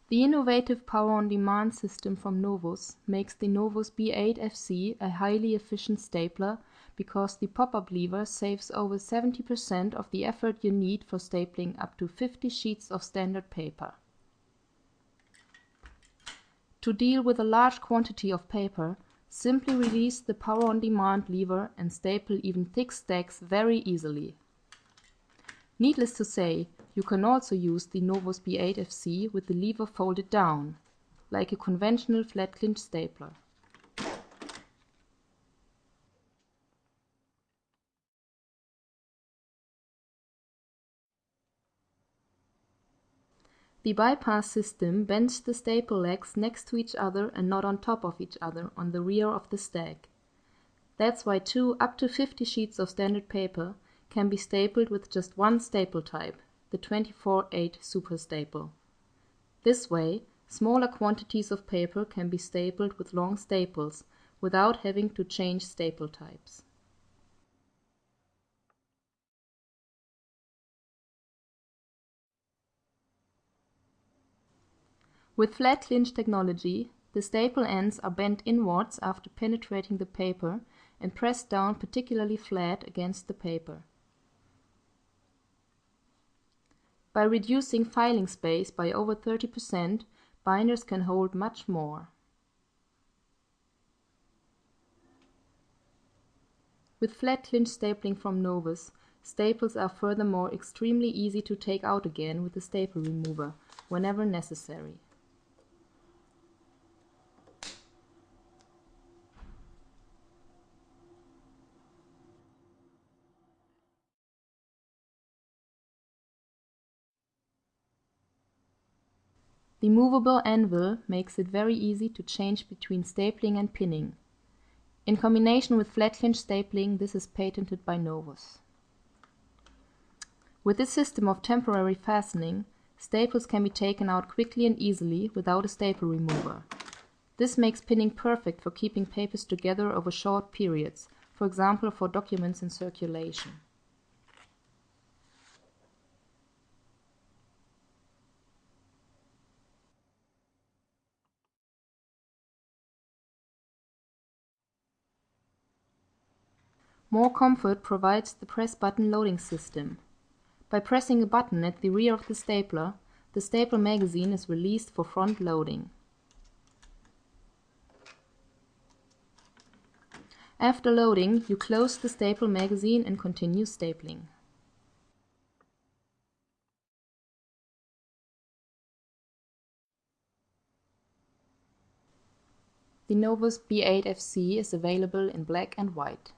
The innovative power-on-demand system from Novus makes the Novus B8FC a highly efficient stapler because the pop-up lever saves over 70% of the effort you need for stapling up to 50 sheets of standard paper. To deal with a large quantity of paper, simply release the power-on-demand lever and staple even thick stacks very easily. Needless to say, you can also use the Novus B8FC with the lever folded down, like a conventional flat-clinch stapler. The bypass system bends the staple legs next to each other and not on top of each other on the rear of the stack. That's why 2 up to 50 sheets of standard paper can be stapled with just one staple type, the 24/8 super staple. This way, smaller quantities of paper can be stapled with long staples without having to change staple types. With flat-clinch technology, the staple ends are bent inwards after penetrating the paper and pressed down particularly flat against the paper. By reducing filing space by over 30%, binders can hold much more. With flat-clinch stapling from Novus, staples are furthermore extremely easy to take out again with the staple remover, whenever necessary. The movable anvil makes it very easy to change between stapling and pinning. In combination with flat-clinch stapling, this is patented by Novus. With this system of temporary fastening, staples can be taken out quickly and easily without a staple remover. This makes pinning perfect for keeping papers together over short periods, for example for documents in circulation. More comfort provides the press button loading system. By pressing a button at the rear of the staple magazine is released for front loading. After loading, you close the staple magazine and continue stapling. The Novus B8FC is available in black and white.